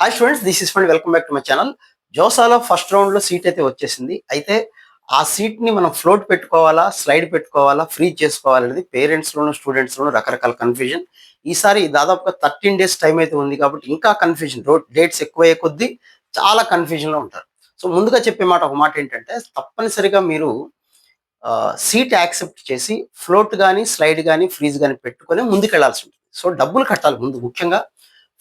Hi students, this is ఫండ్ welcome back to my channel. జోసాలో first రౌండ్లో seat అయితే వచ్చేసింది. అయితే ఆ సీట్ని మనం ఫ్లోట్ పెట్టుకోవాలా, స్లైడ్ పెట్టుకోవాలా, ఫ్రీజ్ చేసుకోవాలనేది పేరెంట్స్లోను స్టూడెంట్స్లోను రకరకాల కన్ఫ్యూజన్. ఈసారి దాదాపుగా 13 డేస్ టైం అయితే ఉంది కాబట్టి ఇంకా కన్ఫ్యూజన్, డేట్స్ ఎక్కువయ్యే కొద్దీ చాలా కన్ఫ్యూజన్లో ఉంటారు. సో ముందుగా చెప్పే ఒక మాట ఏంటంటే, తప్పనిసరిగా మీరు సీట్ యాక్సెప్ట్ చేసి ఫ్లోట్ కానీ, స్లైడ్ కానీ, ఫ్రీజ్ కానీ పెట్టుకొని ముందుకెళ్లాల్సి ఉంటుంది. సో డబ్బులు కట్టాలి ముందు. ముఖ్యంగా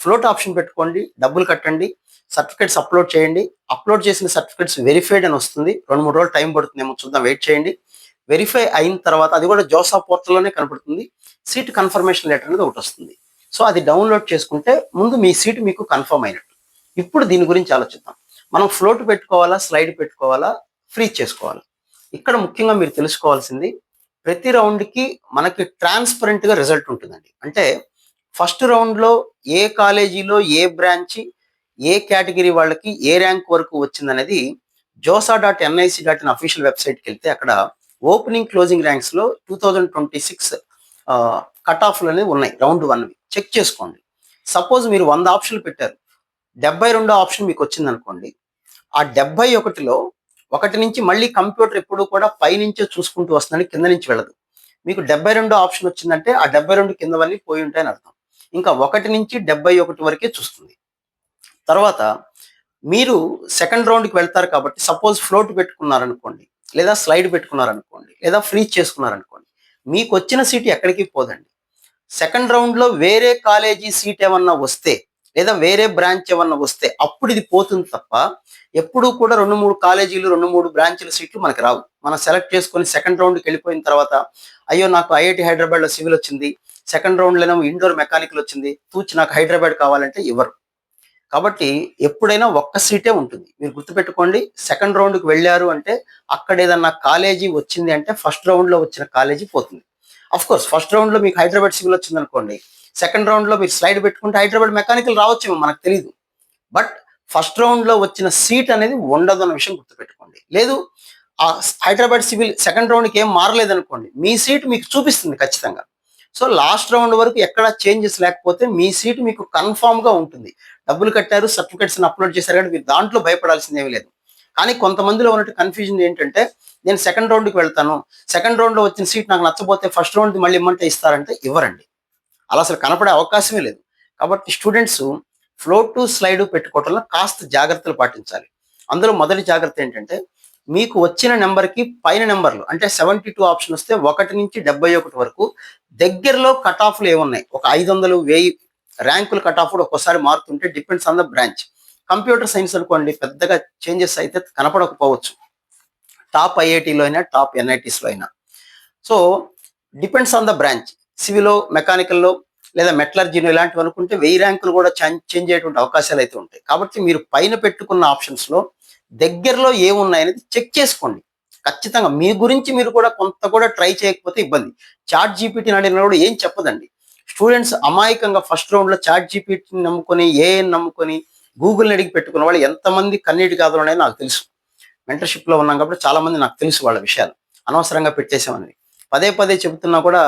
ఫ్లోట్ ఆప్షన్ పెట్టుకోండి, డబ్బులు కట్టండి, సర్టిఫికేట్స్ అప్లోడ్ చేయండి. అప్లోడ్ చేసిన సర్టిఫికేట్స్ వెరిఫైడ్ అని వస్తుంది. 2-3 రోజులు టైం పడుతుందేమో, చూద్దాం, వెయిట్ చేయండి. వెరిఫై అయిన తర్వాత అది కూడా జోసా పోర్టల్లోనే కనపడుతుంది. సీట్ కన్ఫర్మేషన్ లెటర్ అనేది ఒకటి వస్తుంది. సో అది డౌన్లోడ్ చేసుకుంటే ముందు మీ సీట్ మీకు కన్ఫర్మ్ అయినట్టు. ఇప్పుడు దీని గురించి ఆలోచిద్దాం. మనం ఫ్లోట్ పెట్టుకోవాలా, స్లైడ్ పెట్టుకోవాలా, ఫ్రీజ్ చేసుకోవాలా? ఇక్కడ ముఖ్యంగా మీరు తెలుసుకోవాల్సింది, ప్రతి రౌండ్కి మనకి ట్రాన్స్పరెంట్గా రిజల్ట్ ఉంటుందండి. అంటే ఫస్ట్ రౌండ్లో ఏ కాలేజీలో ఏ బ్రాంచ్ ఏ కేటగిరీ వాళ్ళకి ఏ ర్యాంక్ వరకు వచ్చిందనేది josa.nic.in అఫీషియల్ వెబ్సైట్కి వెళ్తే అక్కడ ఓపెనింగ్ క్లోజింగ్ ర్యాంక్స్లో 2026 కట్ ఆఫ్లు అనేవి ఉన్నాయి. రౌండ్ 1 చెక్ చేసుకోండి. సపోజ్ మీరు 100 ఆప్షన్లు పెట్టారు, 72 ఆప్షన్ మీకు వచ్చింది అనుకోండి. ఆ 71లో ఒకటి నుంచి మళ్ళీ కంప్యూటర్ ఎప్పుడు కూడా పైనుంచే చూసుకుంటూ వస్తుందని, కింద నుంచి వెళ్ళదు. మీకు 72 ఆప్షన్ వచ్చిందంటే ఆ 72 కిందవన్నీ పోయి ఉంటాయని అర్థం. ఇంకా 1 నుంచి 71 వరకే చూస్తుంది. తర్వాత మీరు సెకండ్ రౌండ్కి వెళ్తారు కాబట్టి, సపోజ్ ఫ్లోట్ పెట్టుకున్నారనుకోండి, లేదా స్లైడ్ పెట్టుకున్నారనుకోండి, లేదా ఫ్రీజ్ చేసుకున్నారనుకోండి, మీకు వచ్చిన సీట్ ఎక్కడికి పోదండి. సెకండ్ రౌండ్లో వేరే కాలేజీ సీట్ ఏమన్నా వస్తే, లేదా వేరే బ్రాంచ్ ఏమన్నా వస్తే అప్పుడు ఇది పోతుంది తప్ప, ఎప్పుడూ కూడా 2-3 కాలేజీలు, 2-3 బ్రాంచ్ల సీట్లు మనకి రావు. మనం సెలెక్ట్ చేసుకొని సెకండ్ రౌండ్కి వెళ్ళిపోయిన తర్వాత, అయ్యో నాకు ఐఐటి హైదరాబాద్లో సివిల్ వచ్చింది, సెకండ్ రౌండ్లోనేమో ఇండోర్ మెకానికల్ వచ్చింది, తూచి నాకు హైదరాబాద్ కావాలంటే ఇవ్వరు. కాబట్టి ఎప్పుడైనా ఒక్క సీటే ఉంటుంది. మీరు గుర్తుపెట్టుకోండి, సెకండ్ రౌండ్కి వెళ్ళారు అంటే అక్కడ ఏదన్నా కాలేజీ వచ్చింది అంటే ఫస్ట్ రౌండ్లో వచ్చిన కాలేజీ పోతుంది. అఫ్ కోర్స్ ఫస్ట్ రౌండ్లో మీకు హైదరాబాద్ సివిల్ వచ్చింది అనుకోండి, సెకండ్ రౌండ్లో మీరు స్లైడ్ పెట్టుకుంటే హైదరాబాద్ మెకానికల్ రావచ్చేమో, మనకు తెలియదు. బట్ ఫస్ట్ రౌండ్లో వచ్చిన సీట్ అనేది ఉండదు అన్న విషయం గుర్తుపెట్టుకోండి. లేదు, ఆ హైదరాబాద్ సివిల్ సెకండ్ రౌండ్కి ఏం మారలేదనుకోండి, మీ సీట్ మీకు చూపిస్తుంది ఖచ్చితంగా. సో లాస్ట్ రౌండ్ వరకు ఎక్కడ చేంజెస్ లేకపోతే మీ సీట్ మీకు కన్ఫామ్గా ఉంటుంది. డబ్బులు కట్టారు, సర్టిఫికెట్స్ని అప్లోడ్ చేశారు కాబట్టి మీరు దాంట్లో భయపడాల్సింది ఏమీ లేదు. కానీ కొంతమందిలో ఉన్నట్టు కన్ఫ్యూజన్ ఏంటంటే, నేను సెకండ్ రౌండ్కి వెళ్తాను, సెకండ్ రౌండ్లో వచ్చిన సీట్ నాకు నచ్చపోతే ఫస్ట్ రౌండ్కి మళ్ళీ ఇమ్మంటే ఇస్తారంటే ఇవ్వరండి. అలా అసలు కనపడే అవకాశమే లేదు. కాబట్టి స్టూడెంట్స్ ఫ్లోటు, స్లైడు పెట్టుకోవటంలో కాస్త జాగ్రత్తలు పాటించాలి. అందులో మొదటి జాగ్రత్త ఏంటంటే, మీకు వచ్చిన నెంబర్కి పైన నెంబర్లు అంటే 72 ఆప్షన్ వస్తే 1 నుంచి 71 వరకు దగ్గరలో కట్ ఆఫ్లు ఏమున్నాయి, ఒక 500, 1000 ర్యాంకులు కట్ ఆఫ్ కూడా ఒక్కోసారి మారుతుంటే, depends on the branch. Computer science అనుకోండి, పెద్దగా చేంజెస్ అయితే కనపడకపోవచ్చు, టాప్ ఐఐటీలో అయినా టాప్ ఎన్ఐటీస్లో అయినా. So depends on the branch. సివిలో, మెకానికల్లో లేదా మెటలర్జీలో ఇలాంటివి అనుకుంటే 1000 ర్యాంకులు కూడా చేంజ్ అయ్యేటువంటి అవకాశాలు అయితే ఉంటాయి. కాబట్టి మీరు పైన పెట్టుకున్న ఆప్షన్స్లో దగ్గరలో ఏమున్నాయనేది చెక్ చేసుకోండి. ఖచ్చితంగా మీ గురించి మీరు కూడా కొంత కూడా ట్రై చేయకపోతే ఇబ్బంది. చాట్ జీపీటీని అడిగిన కూడా ఏం చెప్పదండి. స్టూడెంట్స్ అమాయకంగా ఫస్ట్ రౌండ్లో చాట్ జీపీటీని నమ్ముకొని, ఏఐని నమ్ముకొని, గూగుల్ని అడిగి పెట్టుకున్న వాళ్ళు ఎంతమంది కన్నీటి గాథలు ఉన్నాయో నాకు తెలుసు. మెంటర్షిప్లో ఉన్నాం కాబట్టి చాలామంది నాకు తెలుసు వాళ్ళ విషయాలు. అనవసరంగా పెట్టేసామని పదే పదే చెబుతున్నా కూడా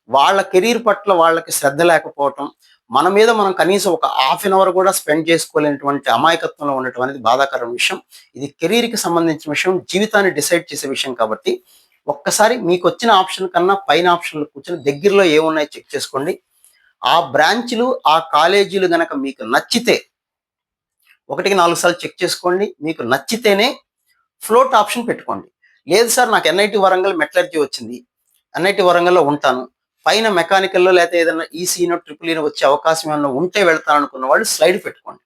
వాళ్ళ కెరీర్ పట్ల వాళ్ళకి శ్రద్ధ లేకపోవటం, మన మీద మనం కనీసం ఒక హాఫ్ అన్ అవర్ కూడా స్పెండ్ చేసుకోలేనటువంటి అమాయకత్వంలో ఉండటం అనేది బాధాకరమైన విషయం. ఇది కెరీర్కి సంబంధించిన విషయం, జీవితాన్ని డిసైడ్ చేసే విషయం. కాబట్టి ఒక్కసారి మీకు వచ్చిన ఆప్షన్ కన్నా పైన ఆప్షన్లు కూర్చొని దగ్గరలో ఏమున్నాయో చెక్ చేసుకోండి. ఆ బ్రాంచ్లు, ఆ కాలేజీలు గనక మీకు నచ్చితే 1కి 4 సార్లు చెక్ చేసుకోండి. మీకు నచ్చితేనే ఫ్లోట్ ఆప్షన్ పెట్టుకోండి. లేదు సార్, నాకు ఎన్ఐటి వరంగల్ మెటలర్జీ వచ్చింది, ఎన్ఐటి వరంగల్లో ఉంటాను, పైన మెకానికల్లో లేకపోతే ఏదైనా ఈసీనో ట్రిపుల్ వచ్చే అవకాశం ఏమైనా ఉంటే వెళ్తాను అనుకున్న వాళ్ళు స్లైడ్ పెట్టుకోండి.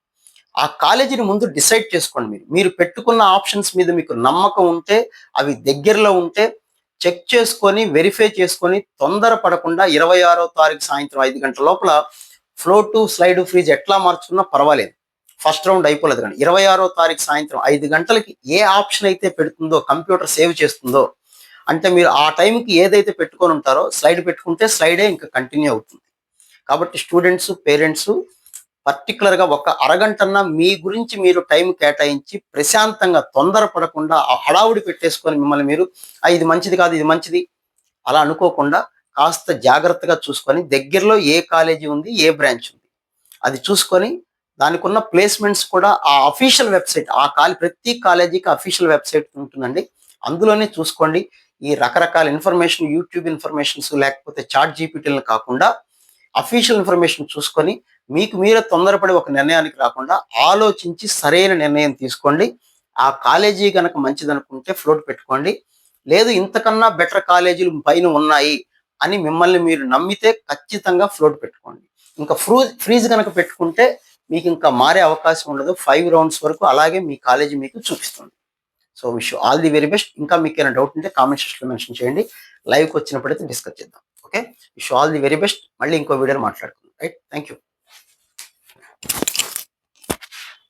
ఆ కాలేజీని ముందు డిసైడ్ చేసుకోండి. మీరు పెట్టుకున్న ఆప్షన్స్ మీద మీకు నమ్మకం ఉంటే, అవి దగ్గరలో ఉంటే చెక్ చేసుకొని, వెరిఫై చేసుకొని, తొందర పడకుండా 26వ తారీఖు సాయంత్రం 5 గంటల లోపల ఫ్లోటు, స్లైడ్, ఫ్రీజ్ ఎట్లా మార్చుకున్నా పర్వాలేదు. ఫస్ట్ రౌండ్ అయిపోలేదు కానీ 26వ తారీఖు సాయంత్రం 5 గంటలకి ఏ ఆప్షన్ అయితే పెడుతుందో, కంప్యూటర్ సేవ్ చేస్తుందో, అంటే మీరు ఆ టైంకి ఏదైతే పెట్టుకొని ఉంటారో స్లైడ్ పెట్టుకుంటే స్లైడే ఇంకా కంటిన్యూ అవుతుంది. కాబట్టి స్టూడెంట్స్, పేరెంట్స్ పర్టికులర్గా ఒక అరగంటన్నా మీ గురించి మీరు టైం కేటాయించి ప్రశాంతంగా, తొందర పడకుండా, హడావుడి పెట్టేసుకొని మిమ్మల్ని మీరు ఇది మంచిది కాదు, ఇది మంచిది అలా అనుకోకుండా కాస్త జాగ్రత్తగా చూసుకొని, దగ్గరలో ఏ కాలేజీ ఉంది, ఏ బ్రాంచ్ ఉంది అది చూసుకొని దానికి ఉన్న ప్లేస్మెంట్స్ కూడా ఆ అఫీషియల్ వెబ్సైట్, ప్రతి కాలేజీకి అఫీషియల్ వెబ్సైట్ ఉంటుందండి. అందులోనే చూసుకోండి. ఈ రకరకాల ఇన్ఫర్మేషన్, యూట్యూబ్ ఇన్ఫర్మేషన్స్ లేకపోతే చాట్ జీపీటీలను కాకుండా అఫీషియల్ ఇన్ఫర్మేషన్ చూసుకొని మీకు మీరే తొందరపడి ఒక నిర్ణయానికి రాకుండా ఆలోచించి సరైన నిర్ణయం తీసుకోండి. ఆ కాలేజీ గనక మంచిదనుకుంటే ఫ్లోట్ పెట్టుకోండి. లేదు ఇంతకన్నా బెటర్ కాలేజీలు పైన ఉన్నాయి అని మిమ్మల్ని మీరు నమ్మితే ఖచ్చితంగా ఫ్లోట్ పెట్టుకోండి. ఇంకా ఫ్రీజ్ గనక పెట్టుకుంటే మీకు ఇంకా మారే అవకాశం ఉండదు. 5 రౌండ్స్ వరకు అలాగే మీ కాలేజీ మీకు చూపిస్తుంది. So wish you all the very best. ఇంకా మీకు ఏమైనా డౌట్ ఉంటే కామెంట్ సెక్షన్‌లో మెన్షన్ చేయండి. లైవ్‌కి వచ్చినప్పుడైతే డిస్కస్ చేద్దాం. Okay. Wish you all the very best. మళ్ళీ ఇంకో వీడియోలో మాట్లాడుకుందాం. రైట్. Thank you.